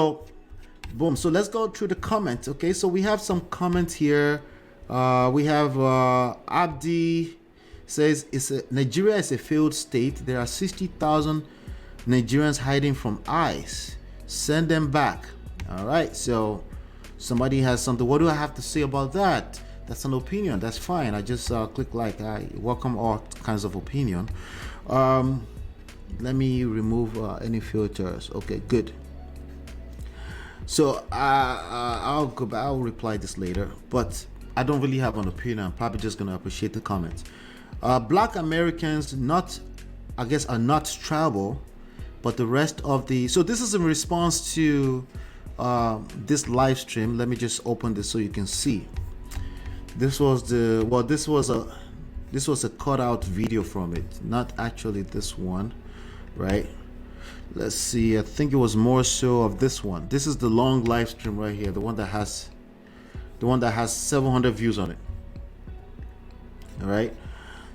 So, boom. So let's go through the comments. Okay, so we have some comments here. We have Abdi says Nigeria is a failed state. There are 60,000 Nigerians hiding from ICE. Send them back. All right. So somebody has something. What do I have to say about that? That's an opinion. That's fine. I just click like. I welcome all kinds of opinion. Let me remove any filters. Okay, good. So I'll go back. I'll reply this later, but I don't really have an opinion. I'm probably just gonna appreciate the comments. Black Americans I guess are not tribal, but the rest of the. So this is in response to this live stream. Let me just open this so you can see. This was a cutout video from it, not actually this one, right? Let's see. I think it was more so of this one. This is the long live stream right here, the one that has 700 views on it. All right.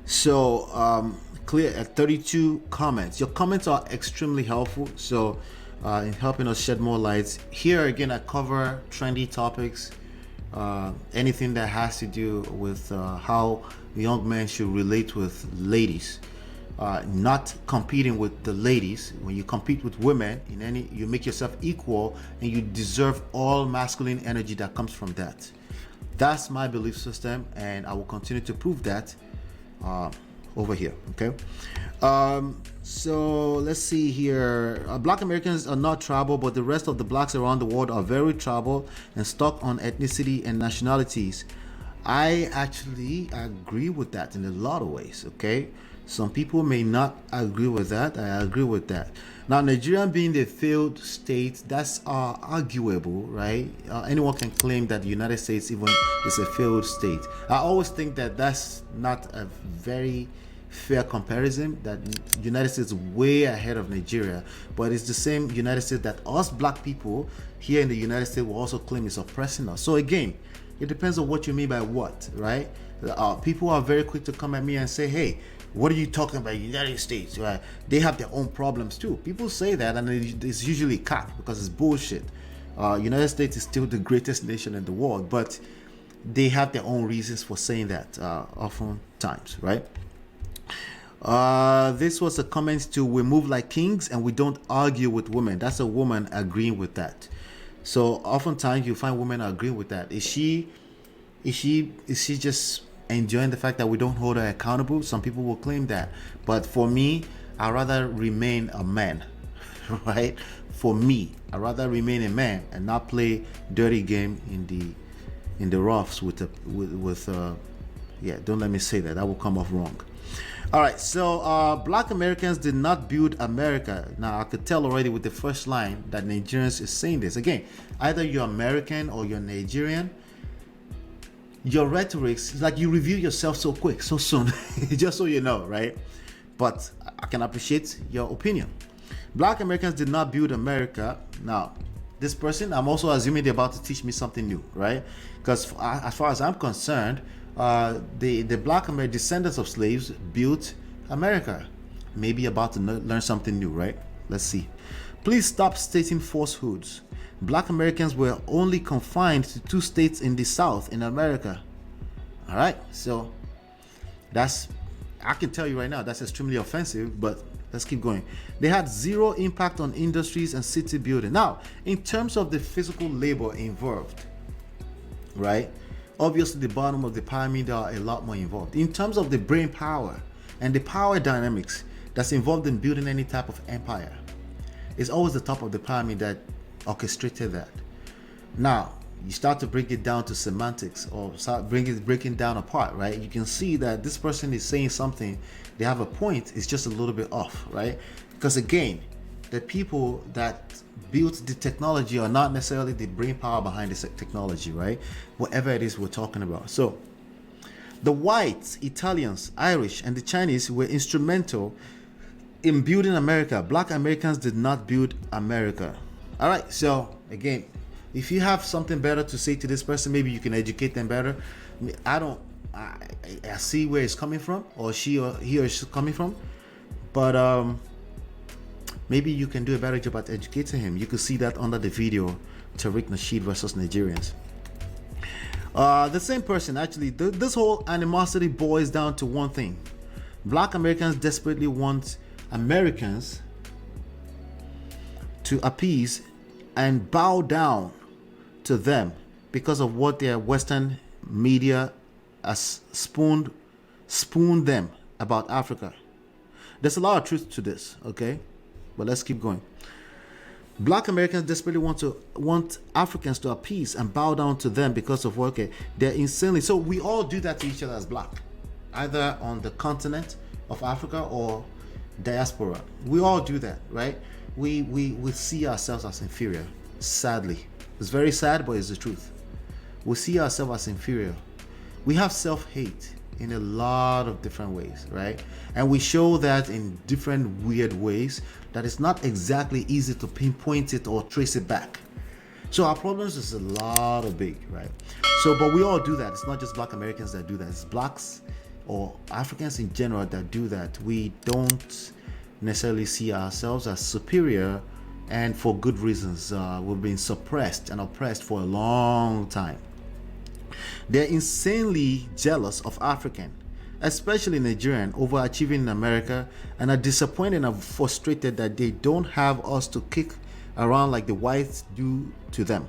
So clear at 32 comments. Your comments are extremely helpful. So in helping us shed more lights. Here again, I cover trendy topics, anything that has to do with how young men should relate with ladies. Not competing with the ladies. When you compete with women you make yourself equal, and you deserve all masculine energy that comes from that. That's my belief system, and I will continue to prove that over here. Okay. So let's see here. Black Americans are not tribal, but the rest of the blacks around the world are very tribal and stuck on ethnicity and nationalities. I actually agree with that in a lot of ways. Okay. Some people may not agree with that. I agree with that. Now, Nigeria being a failed state, that's arguable, right? Anyone can claim that the United States even is a failed state. I always think that that's not a very fair comparison, that the United States is way ahead of Nigeria, but it's the same United States that us black people here in the United States will also claim is oppressing us. So again, it depends on what you mean by what, right? People are very quick to come at me and say, hey, what are you talking about, United States? Right? They have their own problems too. People say that, and it's usually cut because it's bullshit. United States is still the greatest nation in the world, but they have their own reasons for saying that oftentimes, right? This was a comment to "we move like kings and we don't argue with women." That's a woman agreeing with that. So oftentimes you find women agreeing with that. Is she just enjoying the fact that we don't hold her accountable? Some people will claim that, but for me, I'd rather remain a man. Right? For me, I'd rather remain a man and not play dirty game in the roughs with yeah, don't let me say that. That will come off wrong. All right, so Black Americans did not build America. Now, I could tell already with the first line that Nigerians is saying this. Again, either you're American or you're Nigerian. Your rhetoric is like you review yourself so quick, so soon, just so you know, right? But I can appreciate your opinion. Black Americans did not build America. Now, this person, I'm also assuming they're about to teach me something new, right? Because as far as I'm concerned, the Black American descendants of slaves built America. Maybe about to learn something new, right? Let's see. Please stop stating falsehoods. Black Americans were only confined to 2 states in the South in America. All right, so I can tell you right now, that's extremely offensive, but let's keep going. They had zero impact on industries and city building. Now, in terms of the physical labor involved, right? Obviously, the bottom of the pyramid are a lot more involved. In terms of the brain power and the power dynamics that's involved in building any type of empire, it's always the top of the pyramid that orchestrated that. Now, you start to break it down to semantics, or start breaking down apart, right? You can see that this person is saying something, they have a point, it's just a little bit off, right? Because again, the people that built the technology are not necessarily the brain power behind the technology, right? Whatever it is we're talking about. So the whites, Italians, Irish, and the Chinese were instrumental in building America. Black Americans did not build America. All right, so again, if you have something better to say to this person, maybe you can educate them better. I see where it's coming from, or he or she is coming from, but maybe you can do a better job at educating him. You could see that under the video, Tariq Nasheed versus Nigerians. The same person, actually, this whole animosity boils down to one thing. Black Americans desperately want Americans to appease and bow down to them because of what their Western media has spooned them about Africa. There's a lot of truth to this, okay? But let's keep going. Black Americans desperately want Africans to appease and bow down to them because of what, okay, they're insanely. So we all do that to each other as black, either on the continent of Africa or diaspora. We all do that, right? We see ourselves as inferior, sadly. It's very sad, but it's the truth. We see ourselves as inferior. We have self-hate in a lot of different ways, right? And we show that in different weird ways that it's not exactly easy to pinpoint it or trace it back. So our problems is a lot of big, right? So, but we all do that. It's not just Black Americans that do that. It's blacks or Africans in general that do that. We don't necessarily see ourselves as superior, and for good reasons. We've been suppressed and oppressed for a long time. They're insanely jealous of African, especially Nigerian, overachieving in America, and are disappointed and frustrated that they don't have us to kick around like the whites do to them.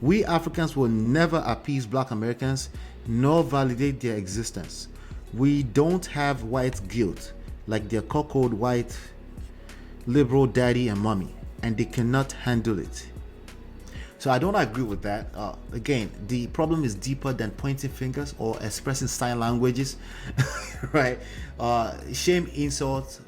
We Africans will never appease Black Americans nor validate their existence. We don't have white guilt like their cuckold white liberal daddy and mommy, and they cannot handle it. So I don't agree with that. Again, the problem is deeper than pointing fingers or expressing sign languages, right? Shame, insults,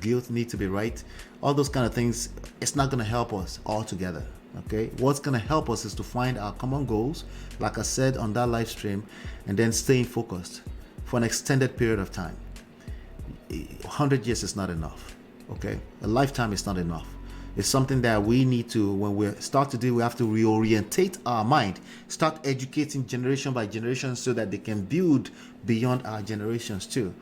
guilt need to be right. All those kind of things, it's not going to help us altogether, okay? What's going to help us is to find our common goals, like I said on that live stream, and then staying focused for an extended period of time. 100 years is not enough, okay? A lifetime is not enough. It's something that we need to, when we start to do, we have to reorientate our mind, start educating generation by generation so that they can build beyond our generations too.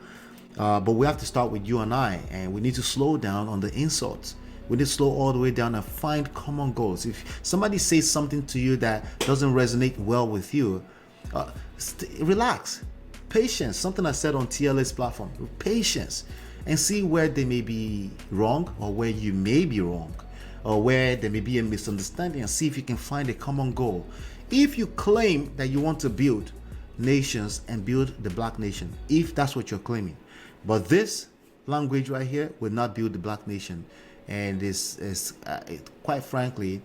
But we have to start with you and I, and we need to slow down on the insults. We need to slow all the way down and find common goals. If somebody says something to you that doesn't resonate well with you, relax. Patience, something I said on TLA's platform. Patience. And see where they may be wrong, or where you may be wrong, or where there may be a misunderstanding, and see if you can find a common goal. If you claim that you want to build nations and build the Black nation, if that's what you're claiming, but this language right here will not build the Black nation, and is quite frankly,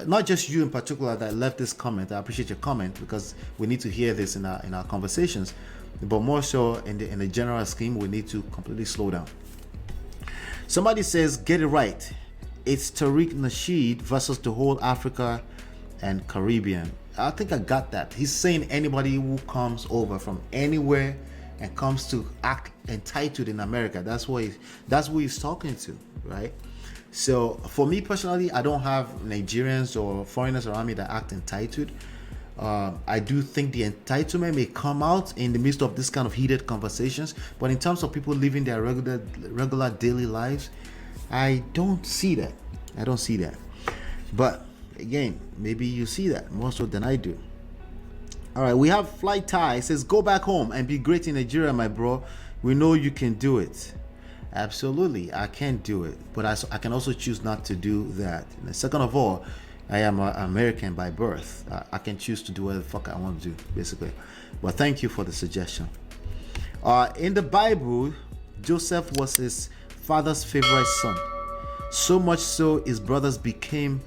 not just you in particular that left this comment. I appreciate your comment because we need to hear this in our conversations. But more so in the general scheme, we need to completely slow down. Somebody says, get it right. It's Tariq Nasheed versus the whole Africa and Caribbean. I think I got that. He's saying anybody who comes over from anywhere and comes to act entitled in America. That's who he's talking to, right? So for me personally, I don't have Nigerians or foreigners around me that act entitled. I do think the entitlement may come out in the midst of this kind of heated conversations, but in terms of people living their regular daily lives, I don't see that. But again, maybe you see that more so than I do. All right, we have Flight Tie. It says, go back home and be great in Nigeria, my bro. We know you can do it. Absolutely, I can do it, but I can also choose not to do that. And second of all, I am an American by birth. I can choose to do whatever the fuck I want to do, basically. But thank you for the suggestion. In the Bible, Joseph was his father's favorite son. So much so, his brothers became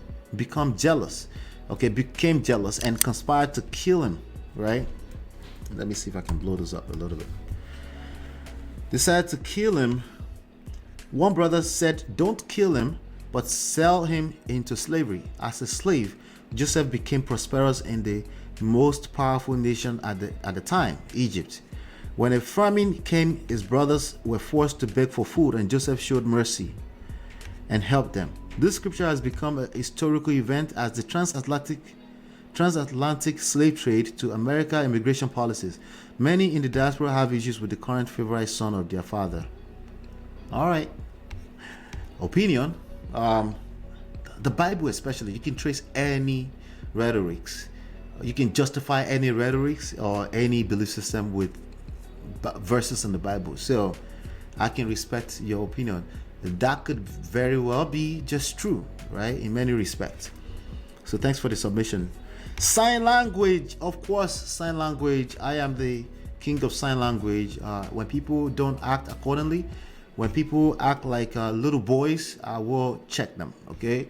jealous. Became jealous and conspired to kill him, right? Let me see if I can blow this up a little bit. Decided to kill him. One brother said, don't kill him, but sell him into slavery. As a slave, Joseph became prosperous in the most powerful nation at the time, Egypt. When a famine came, his brothers were forced to beg for food, and Joseph showed mercy and helped them. This scripture has become a historical event as the transatlantic slave trade to America immigration policies. Many in the diaspora have issues with the current favorite son of their father. All right. opinion, the Bible especially, you can trace any rhetorics. You can justify any rhetorics or any belief system with verses in the Bible. So I can respect your opinion. That could very well be just true, right? In many respects. So thanks for the submission. Sign language, of course, sign language. I am the king of sign language. When people don't act accordingly, when people act like little boys, I will check them, okay?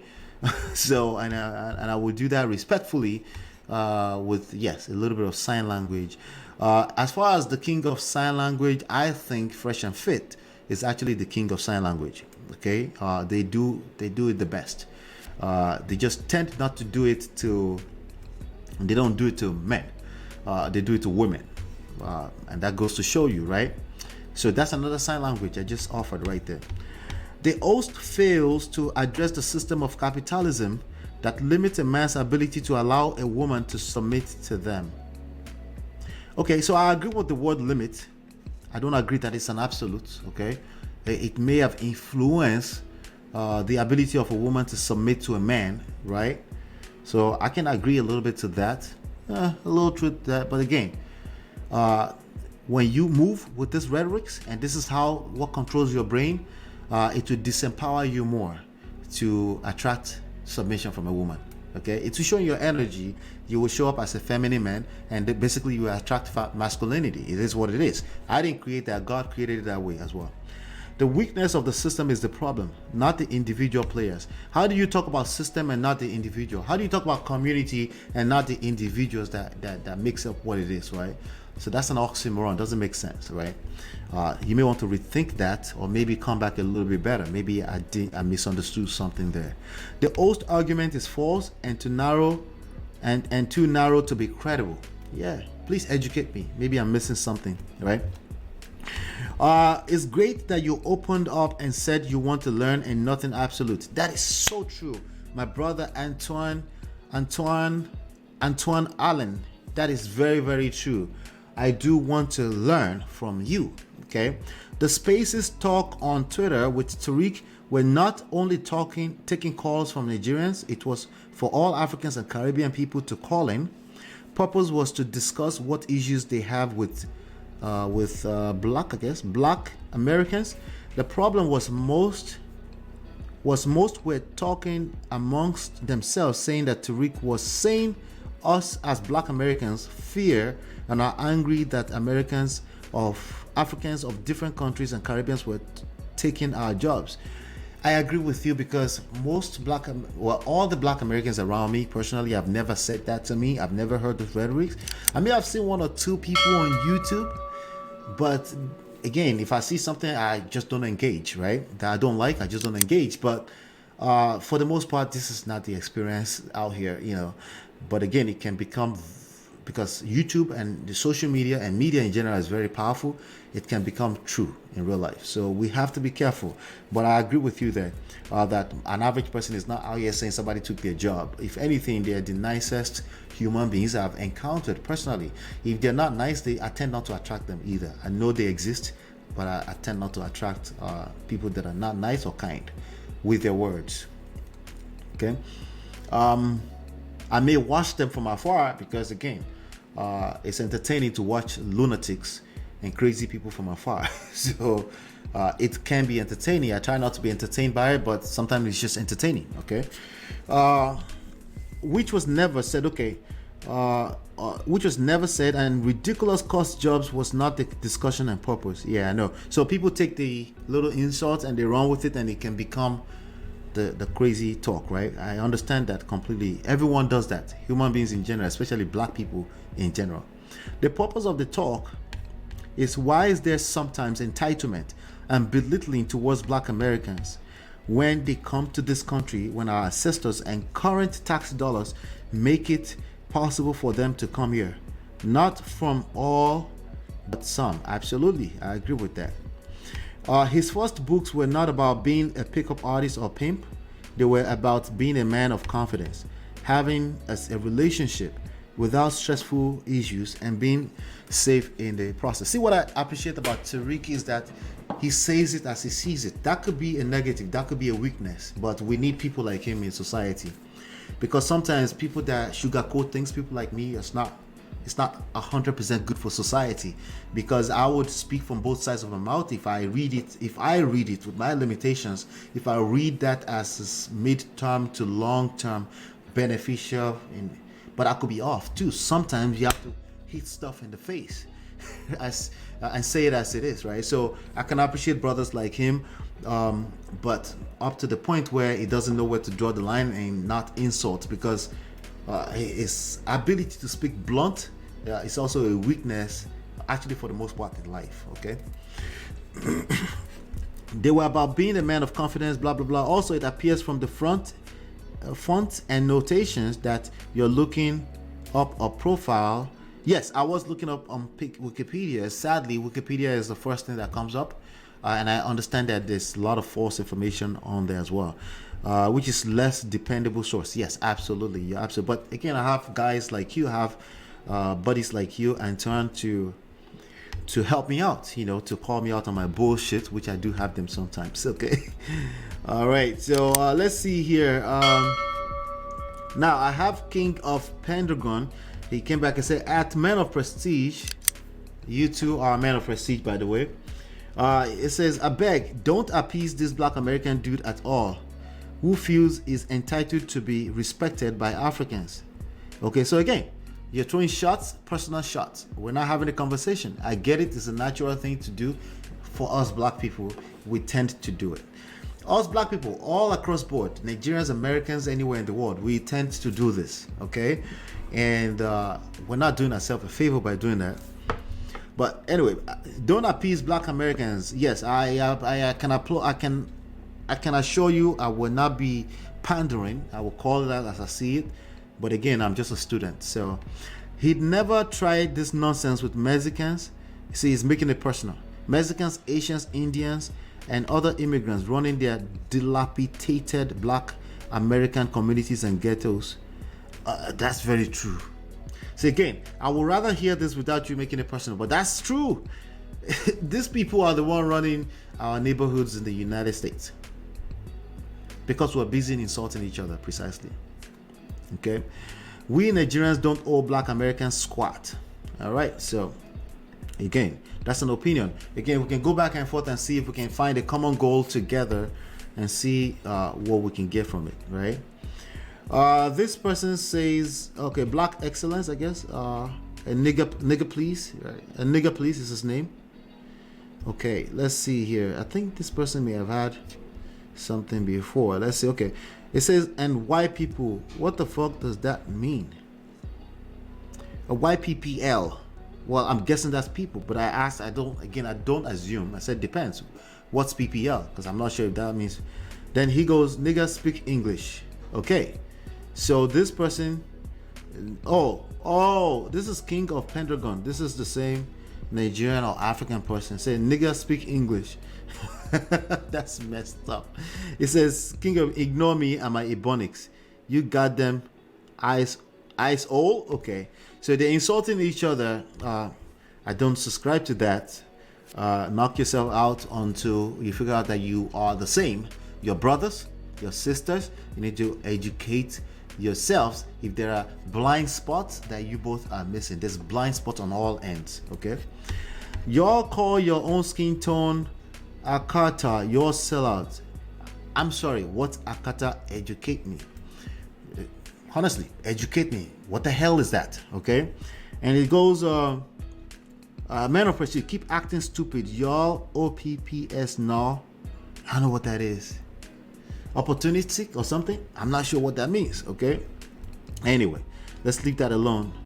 So, and I will do that respectfully with, yes, a little bit of sign language. As far as the king of sign language, I think Fresh and Fit is actually the king of sign language, okay? They do it the best. They just tend not to do it to, they don't do it to men. They do it to women. And that goes to show you, right? So that's another sign language I just offered right there. The host fails to address the system of capitalism that limits a man's ability to allow a woman to submit to them. Okay, so I agree with the word limit. I don't agree that it's an absolute, okay? It may have influenced the ability of a woman to submit to a man, right? So I can agree a little bit to that. A little truth to that, but again, when you move with this rhetorics, and this is what controls your brain, it will disempower you more to attract submission from a woman. Okay, it will show your energy. You will show up as a feminine man, and basically you attract masculinity. It is what it is. I didn't create that. God created it that way as well. The weakness of the system is the problem, not the individual players. How do you talk about system and not the individual? How do you talk about community and not the individuals that makes up what it is, right? So that's an oxymoron. Doesn't make sense, right? You may want to rethink that, or maybe come back a little bit better. Maybe I misunderstood something there. The host argument is false and too narrow, and too narrow to be credible. Yeah, please educate me. Maybe I'm missing something, right? It's great that you opened up and said you want to learn and nothing absolute. That is so true, my brother Antoine Allen. That is very, very true. I do want to learn from you, okay? The Spaces talk on Twitter with Tariq were not only taking calls from Nigerians, it was for all Africans and Caribbean people to call in. Purpose was to discuss what issues they have with black Americans. The problem was most were talking amongst themselves, saying that Tariq was saying us as black Americans fear and are angry that Africans of different countries and Caribbeans were taking our jobs. I agree with you, because all the black Americans around me, personally, have never said that to me. I've never heard the rhetoric. I mean, I've seen one or two people on YouTube, but again, if I see something, I just don't engage, right? That I don't like, I just don't engage. But for the most part, this is not the experience out here, you know. But again, it can become, because YouTube and the social media and media in general is very powerful, it can become true in real life. So we have to be careful. But I agree with you there, that an average person is not out here saying somebody took their job. If anything, they're the nicest human beings I've encountered personally. If they're not nice, I tend not to attract them either. I know they exist, but I tend not to attract people that are not nice or kind with their words. Okay? I may watch them from afar because, again, it's entertaining to watch lunatics and crazy people from afar. So it can be entertaining. I try not to be entertained by it, but sometimes it's just entertaining. Okay, which was never said. Okay, which was never said, and ridiculous cost jobs was not the discussion and purpose. Yeah, I know. So people take the little insults and they run with it, and it can become the crazy talk, right? I understand that completely. Everyone does that. Human beings in general, especially black people in general. The purpose of the talk is, why is there sometimes entitlement and belittling towards black Americans when they come to this country, when our ancestors and current tax dollars make it possible for them to come here? Not from all, but some. Absolutely, I agree with that. His first books were not about being a pickup artist or pimp. They were about being a man of confidence, having a relationship, without stressful issues and being safe in the process. See, what I appreciate about Tariq is that he says it as he sees it. That could be a negative, that could be a weakness, but we need people like him in society, because sometimes people that sugarcoat things, people like me, it's not 100% good for society, because I would speak from both sides of my mouth. If I read it with my limitations, if I read that as mid-term to long-term beneficial, but I could be off too. Sometimes you have to hit stuff in the face as and say it as it is, right? So I can appreciate brothers like him, but up to the point where he doesn't know where to draw the line and not insult, because his ability to speak blunt is also a weakness, actually, for the most part in life. Okay. They were about being a man of confidence, blah blah blah. Also, it appears from the font and notations that you're looking up a profile. Yes, I was looking up on Wikipedia. Sadly, Wikipedia is the first thing that comes up, and I understand that there's a lot of false information on there as well, which is less dependable source. Yes, absolutely, yeah, absolutely. But again, I have guys like you, I have buddies like you, and turn to help me out, to call me out on my bullshit, which I do have them sometimes. Okay. All right, so let's see here. Now I have King of Pendragon. He came back and said, at Men of Prestige, you two are men of prestige, by the way. It says, I beg, don't appease this black American dude at all, who feels is entitled to be respected by Africans. Okay, so again, you're throwing shots, personal shots. We're not having a conversation. I get it. It's a natural thing to do. For us black people, we tend to do it. Us black people, all across board, Nigerians, Americans, anywhere in the world, we tend to do this, okay? And we're not doing ourselves a favor by doing that. But anyway, don't appease black Americans. Yes, I can assure you I will not be pandering. I will call it that as I see it. But again, I'm just a student. So he'd never tried this nonsense with Mexicans. See, he's making it personal. Mexicans, Asians, Indians, and other immigrants running their dilapidated black American communities and ghettos. That's very true. So again, I would rather hear this without you making it personal, but that's true. These people are the one running our neighborhoods in the United States, because we're busy insulting each other, precisely. Okay, we Nigerians don't owe black Americans squat. All right, so again, that's an opinion. Again, we can go back and forth and see if we can find a common goal together and see what we can get from it, right? This person says, okay, black excellence, I guess. A nigga please, right? A nigga please is his name. Okay, let's see here. I think this person may have had something before. Let's see. Okay, it says, and white people. What the fuck does that mean? A YPPL. Well, I'm guessing that's people, but I asked. I don't assume. I said depends. What's PPL? Because I'm not sure if that means. Then he goes, nigga speak English. Okay, so this person. Oh, this is King of Pendragon. This is the same Nigerian or African person. Say nigga speak English. That's messed up. It says, King of, ignore me and my ebonics. You got them eyes all? Okay. So they're insulting each other. I don't subscribe to that. Knock yourself out until you figure out that you are the same. Your brothers, your sisters, you need to educate yourselves if there are blind spots that you both are missing. There's blind spots on all ends, okay? Y'all call your own skin tone Akata, your sellout. I'm sorry, what Akata? Educate me. Honestly, educate me. What the hell is that? Okay? And it goes, men of prestige, keep acting stupid. Y'all OPPS now. I don't know what that is. Opportunistic or something? I'm not sure what that means, okay? Anyway, let's leave that alone.